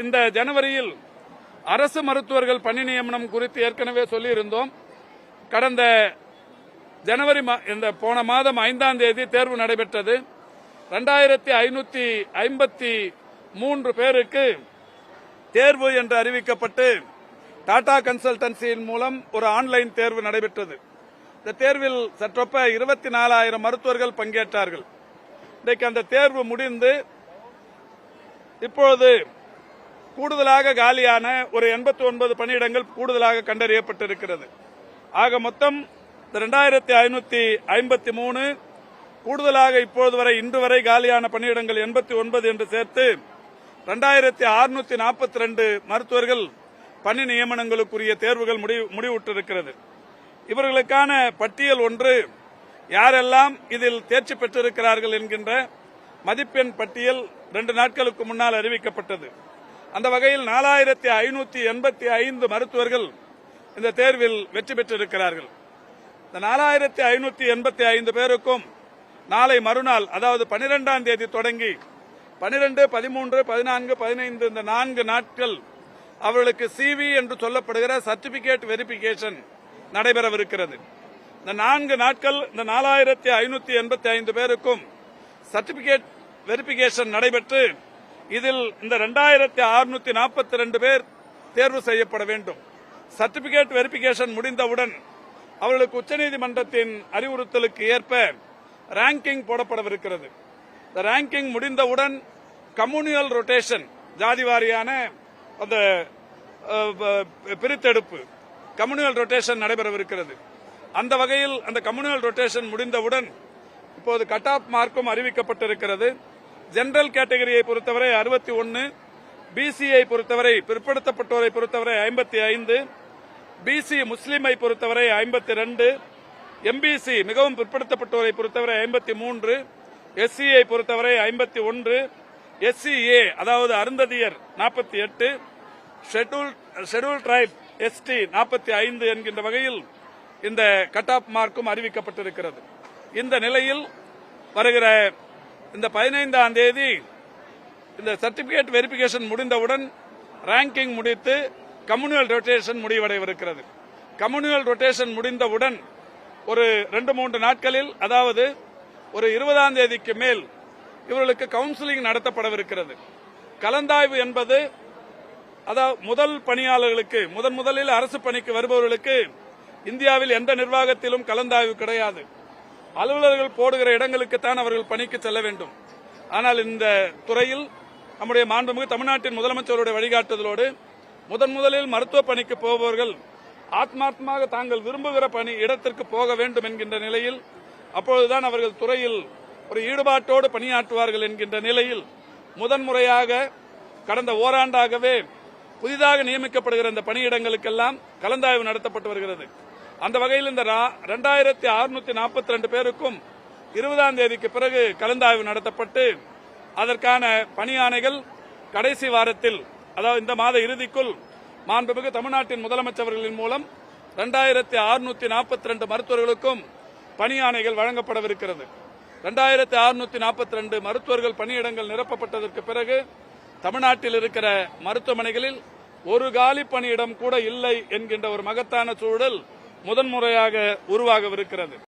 இந்த ஜனவரியில் அரசு மருத்துவர்கள் பணி நியமனம் குறித்து ஏற்கனவே சொல்லியிருந்தோம். கடந்த ஜனவரி போன மாதம் 5ஆம் தேதி தேர்வு நடைபெற்றது. 2553 பேருக்கு தேர்வு என்று அறிவிக்கப்பட்டு டாடா கன்சல்டன்சியின் மூலம் ஒரு ஆன்லைன் தேர்வு நடைபெற்றது. இந்த தேர்வில் சற்றொப்ப 24,000 மருத்துவர்கள் பங்கேற்றார்கள். இன்றைக்கு அந்த தேர்வு முடிந்து இப்பொழுது கூடுதலாக காலியான ஒரு 89 பணியிடங்கள் கூடுதலாக கண்டறியப்பட்டிருக்கிறது. ஆக மொத்தம் 2553 கூடுதலாக இப்போது வரை இன்று வரை காலியான பணியிடங்கள் 89 என்று சேர்த்து 2642 மருத்துவர்கள் பணி நியமனங்களுக்குரிய தேர்வுகள் முடிவுற்றிருக்கிறது. இவர்களுக்கான பட்டியல் ஒன்று, யாரெல்லாம் இதில் தேர்ச்சி பெற்றிருக்கிறார்கள் என்கின்ற மதிப்பெண் பட்டியல் 2 நாட்களுக்கு முன்னால் அறிவிக்கப்பட்டது. அந்த வகையில் 4585 மருத்துவர்கள் இந்த தேர்வில் வெற்றி பெற்றிருக்கிறார்கள். இந்த 4585 பேருக்கும் நாளை மறுநாள், அதாவது 12ஆம் தேதி தொடங்கி 12, 13, 14, 15 இந்த 4 நாட்கள் அவர்களுக்கு சிவி என்று சொல்லப்படுகிற சர்டிபிகேட் வெரிபிகேஷன் நடைபெறவிருக்கிறது. இந்த 4 நாட்கள் இந்த 4585 பேருக்கும் சர்டிபிகேட் வெரிபிகேஷன் நடைபெற்று இதில் இந்த 2642 பேர் தேர்வு செய்யப்பட வேண்டும். சர்டிபிகேட் வெரிபிகேஷன் முடிந்தவுடன் அவர்களுக்கு உச்சநீதிமன்றத்தின் அறிவுறுத்தலுக்கு ஏற்ப ரேங்கிங் போடப்படவிருக்கிறது. இந்த ரேங்கிங் முடிந்தவுடன் கம்யூனியல் ரொட்டேஷன், ஜாதி வாரியான அந்த பிரித்தெடுப்பு கம்யூனியல் ரொட்டேஷன் நடைபெறவிருக்கிறது. அந்த வகையில் அந்த கம்யூனியல் ரொட்டேஷன் முடிந்தவுடன் இப்போது கட் ஆஃப் மார்க்கும் அறிவிக்கப்பட்டிருக்கிறது. ஜெனரல் கேட்டகரியை பொறுத்தவரை 61, பிசிஐ பொறுத்தவரை பிற்படுத்தப்பட்டோரை பொறுத்தவரை 55, பிசி முஸ்லீமை பொறுத்தவரை 52, எம்பிசி மிகவும் பிற்படுத்தப்பட்டோரை பொறுத்தவரை 53, எஸ்சிஐ பொறுத்தவரை 51, எஸ்சிஏ அதாவது அருந்ததியர் 48, ஷெட்யூல் டிரைப் எஸ்டி 45 என்கின்ற வகையில் இந்த கட் ஆஃப் மார்க்கும் அறிவிக்கப்பட்டிருக்கிறது. இந்த நிலையில் வருகிற இந்த 15ஆம் தேதி இந்த சர்டிபிகேட் வெரிபிகேஷன் முடிந்தவுடன் ரேங்கிங் முடித்து கம்யூனியல் ரொட்டேஷன் முடிவடைவிருக்கிறது. கம்யூனியல் ரொட்டேஷன் முடிந்தவுடன் ஒரு 2-3 நாட்களில், அதாவது ஒரு 20ஆம் தேதிக்கு மேல் இவர்களுக்கு கவுன்சிலிங் நடத்தப்படவிருக்கிறது. கலந்தாய்வு என்பது அதாவது முதல் பணியாளர்களுக்கு முதலில் அரசு பணிக்கு வருபவர்களுக்கு இந்தியாவில் எந்த நிர்வாகத்திலும் கலந்தாய்வு கிடையாது. அலுவலர்கள் போடுகிற இடங்களுக்குத்தான் அவர்கள் பணிக்கு செல்ல வேண்டும். ஆனால் இந்த துறையில் நம்முடைய மாண்புமிகு தமிழ்நாட்டின் முதலமைச்சருடைய வழிகாட்டுதலோடு முதலில் மருத்துவ பணிக்கு போபவர்கள் ஆத்மார்த்தமாக தாங்கள் விரும்புகிற பணி இடத்திற்கு போக வேண்டும் என்கின்ற நிலையில், அப்பொழுதுதான் அவர்கள் துறையில் ஒரு ஈடுபாட்டோடு பணியாற்றுவார்கள் என்கின்ற நிலையில் முதன்முறையாக கடந்த ஓராண்டாகவே புதிதாக நியமிக்கப்படுகிற இந்த பணியிடங்களுக்கெல்லாம் கலந்தாய்வு நடத்தப்பட்டு வருகிறது. அந்த வகையில் இந்த 2642 பேருக்கும் 20ஆம் தேதிக்கு பிறகு கலந்தாய்வு நடத்தப்பட்டு அதற்கான பணி ஆணைகள் கடைசி வாரத்தில், அதாவது இந்த மாத இறுதிக்குள் மாண்புமிகு தமிழ்நாட்டின் முதலமைச்சர்களின் மூலம் 2642 மருத்துவர்களுக்கும் பணி ஆணைகள் வழங்கப்படவிருக்கிறது. 2642 மருத்துவர்கள் பணியிடங்கள் நிரப்பப்பட்டதற்கு பிறகு தமிழ்நாட்டில் இருக்கிற மருத்துவமனைகளில் ஒரு காலி பணியிடம் கூட இல்லை என்கின்ற ஒரு மகத்தான சூழல் முதன்முறையாக உருவாகவிருக்கிறது.